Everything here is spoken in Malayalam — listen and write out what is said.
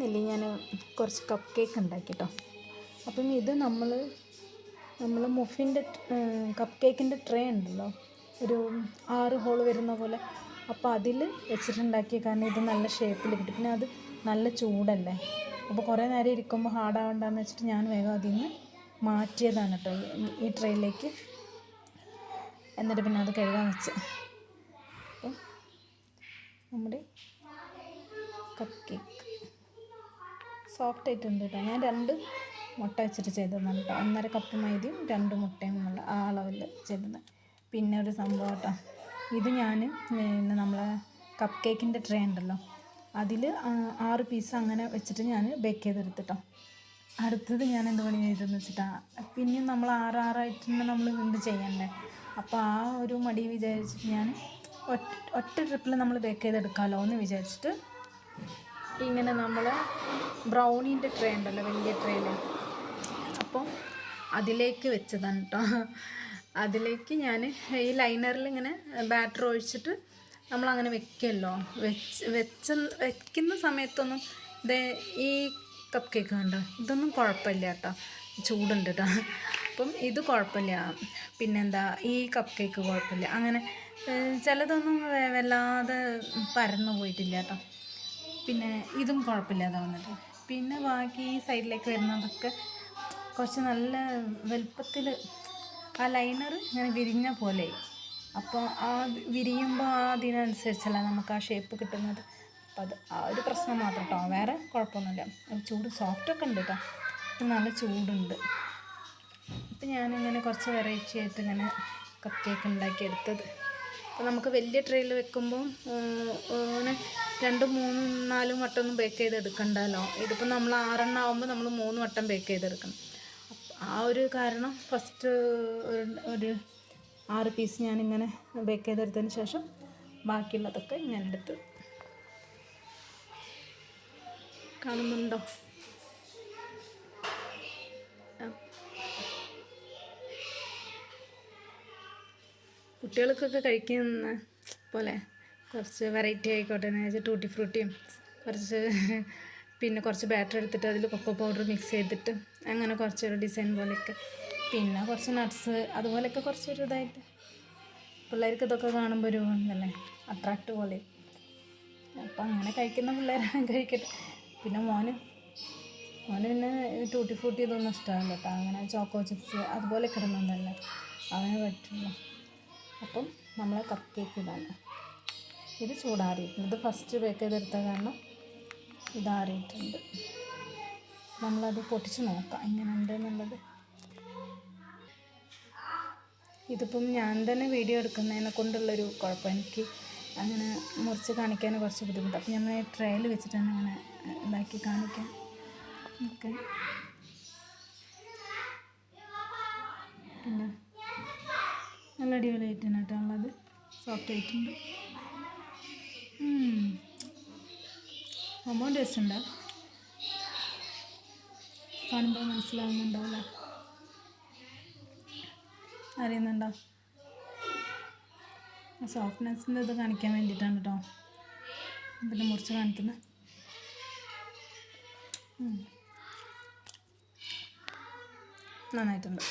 പറഞ്ഞില്ലേ ഞാൻ കുറച്ച് കപ്പ് കേക്ക് ഉണ്ടാക്കി കേട്ടോ. അപ്പം ഇത് നമ്മൾ മുഫിൻ്റെ കപ്പ് കേക്കിൻ്റെ ട്രേ ഉണ്ടല്ലോ, ഒരു 6 ഹോൾ വരുന്ന പോലെ. അപ്പോൾ അതിൽ വെച്ചിട്ടുണ്ടാക്കിയ കാരണം ഇത് നല്ല ഷേപ്പിൽ കിട്ടും. പിന്നെ അത് നല്ല ചൂടല്ലേ, അപ്പോൾ കുറേ നേരം ഇരിക്കുമ്പോൾ ഹാർഡാവണ്ടെന്ന് വെച്ചിട്ട് ഞാൻ വേഗം അതിൽ നിന്ന് മാറ്റിയതാണ് കേട്ടോ ഈ ട്രേയിലേക്ക്. എന്നിട്ട് പിന്നെ അത് കഴുകാൻ വെച്ച്. അപ്പം നമ്മുടെ കപ്പ് കേക്ക് സോഫ്റ്റ് ആയിട്ടുണ്ട് കേട്ടോ. ഞാൻ 2 മുട്ട വെച്ചിട്ട് ചെയ്തതാണ് കേട്ടോ. 1.5 കപ്പ് മൈദയും 2 മുട്ടയും എന്നുള്ള ആ അളവിൽ ചെയ്തത്. പിന്നെ ഒരു സംഭവം കേട്ടോ, ഇത് ഞാൻ നമ്മളെ കപ്പ് കേക്കിൻ്റെ ട്രേ ഉണ്ടല്ലോ, അതിൽ 6 പീസ് അങ്ങനെ വെച്ചിട്ട് ഞാൻ ബേക്ക് ചെയ്തെടുത്തിട്ടോ. അടുത്തത് ഞാൻ എന്ത് പണി ചെയ്തതെന്ന് വെച്ചിട്ടാണ്, പിന്നെയും നമ്മൾ 6 നമ്മൾ എന്ത് ചെയ്യണ്ടേ. അപ്പോൾ ആ ഒരു മടി വിചാരിച്ചിട്ട് ഞാൻ ഒറ്റ ട്രിപ്പിൽ നമ്മൾ ബേക്ക് ചെയ്തെടുക്കാമല്ലോ എന്ന് വിചാരിച്ചിട്ട് ഇങ്ങനെ നമ്മൾ ബ്രൗണീൻ്റെ ട്രേ ഉണ്ടല്ലോ, വലിയ ട്രേയിൽ, അപ്പോൾ അതിലേക്ക് വെച്ചതാണ് കേട്ടോ. അതിലേക്ക് ഞാൻ ഈ ലൈനറിൽ ഇങ്ങനെ ബാറ്റർ ഒഴിച്ചിട്ട് നമ്മളങ്ങനെ വെക്കുമല്ലോ. വെക്കുന്ന സമയത്തൊന്നും ഈ കപ്പ് കേക്ക് കണ്ടോ, ഇതൊന്നും കുഴപ്പമില്ല കേട്ടോ, ചൂടുണ്ട് കേട്ടോ. അപ്പം ഇത് കുഴപ്പമില്ല. പിന്നെന്താ, ഈ കപ്പ് കേക്ക് കുഴപ്പമില്ല. അങ്ങനെ ചിലതൊന്നും വല്ലാതെ പരന്നു പോയിട്ടില്ല കേട്ടോ. പിന്നെ ഇതും കുഴപ്പമില്ലാതെ വന്നിട്ട്. പിന്നെ ബാക്കി ഈ സൈഡിലേക്ക് വരുന്നതൊക്കെ കുറച്ച് നല്ല വലുപ്പത്തിൽ ആ ലൈനർ ഇങ്ങനെ വിരിഞ്ഞ പോലെ. അപ്പോൾ ആ വിരിയുമ്പോൾ അതിനനുസരിച്ചല്ല നമുക്ക് ആ ഷേപ്പ് കിട്ടുന്നത്. അപ്പോൾ അത് ആ ഒരു പ്രശ്നം മാത്രം കേട്ടോ, വേറെ കുഴപ്പമൊന്നുമില്ല. ചൂട് സോഫ്റ്റൊക്കെ ഉണ്ട് കേട്ടോ, നല്ല ചൂടുണ്ട്. അപ്പം ഞാനിങ്ങനെ കുറച്ച് വെറൈറ്റി ആയിട്ട് ഇങ്ങനെ കപ്പ് കേക്ക് ഉണ്ടാക്കിയെടുത്തത്. അപ്പോൾ നമുക്ക് വലിയ ട്രെയിൽ വെക്കുമ്പോൾ അങ്ങനെ 2, 3, 4 വട്ടമൊന്നും ബേക്ക് ചെയ്തെടുക്കണ്ടല്ലോ. ഇതിപ്പോൾ നമ്മൾ 6 ആകുമ്പോൾ നമ്മൾ 3 വട്ടം ബേക്ക് ചെയ്തെടുക്കണം. ആ ഒരു കാരണം ഫസ്റ്റ് ഒരു 6 പീസ് ഞാനിങ്ങനെ ബേക്ക് ചെയ്തെടുത്തതിന് ശേഷം ബാക്കിയുള്ളതൊക്കെ ഞാൻ എടുത്ത്. കാണുന്നുണ്ടോ? കുട്ടികൾക്കൊക്കെ കഴിക്കുന്ന പോലെ കുറച്ച് വെറൈറ്റി ആയിക്കോട്ടെ എന്ന് വെച്ചാൽ ടൂട്ടി ഫ്രൂട്ടിയും പിന്നെ കുറച്ച് ബാറ്റർ എടുത്തിട്ട് അതിൽ കൊക്കോ പൗഡർ മിക്സ് ചെയ്തിട്ട് അങ്ങനെ കുറച്ചൊരു ഡിസൈൻ പോലെയൊക്കെ, പിന്നെ കുറച്ച് നട്ട്സ് അതുപോലെയൊക്കെ കുറച്ചൊരു ഇതായിട്ട് പിള്ളേർക്ക് ഇതൊക്കെ കാണുമ്പോൾ ഒരു ഇതല്ലേ, അട്രാക്റ്റ് പോലെ. അപ്പം അങ്ങനെ കഴിക്കുന്ന പിള്ളേരാണ് കഴിക്കട്ടെ. പിന്നെ മോന് പിന്നെ ടൂട്ടി ഫ്രൂട്ടി ഇതൊന്നും ഇഷ്ടമല്ല കേട്ടോ. അങ്ങനെ ചോക്കോ ചിപ്സ് അതുപോലെ കിടന്നൊന്നല്ല അവന് പറ്റുള്ളൂ. അപ്പം നമ്മളെ കപ്പ് കേക്ക് ഇതാണ്. ഇത് ചൂടാറിയിട്ടുണ്ട്. ഇത് ഫസ്റ്റ് ബേക്ക് ചെയ്തെടുത്ത കാരണം ഇതാറിയിട്ടുണ്ട്. നമ്മളത് പൊട്ടിച്ച് നോക്കാം എങ്ങനെയുണ്ട് എന്നുള്ളത്. ഇതിപ്പം ഞാൻ തന്നെ വീഡിയോ എടുക്കുന്നതിനെ കൊണ്ടുള്ളൊരു കുഴപ്പം, എനിക്ക് അങ്ങനെ മുറിച്ച് കാണിക്കാൻ കുറച്ച് ബുദ്ധിമുട്ടാണ്. അപ്പം നമ്മൾ ട്രയൽ വെച്ചിട്ടാണ് അങ്ങനെ ഇതാക്കി കാണിക്കാൻ. ഓക്കെ, പിന്നെ നല്ല അടിപൊളിയായിട്ടാണ് കേട്ടോ ഉള്ളത്, സോഫ്റ്റ് ആയിട്ടുണ്ട്. സംഭവം ടേസ്റ്റ് ഉണ്ട്, കാണുമ്പോൾ മനസ്സിലാവുന്നുണ്ടാവില്ല, അറിയുന്നുണ്ടോ? സോഫ്റ്റ്നെസ്സിൻ്റെ ഇത് കാണിക്കാൻ വേണ്ടിയിട്ടാണ് കേട്ടോ പിന്നെ മുറിച്ച് കാണിക്കുന്നത്. നന്നായിട്ടുണ്ട്.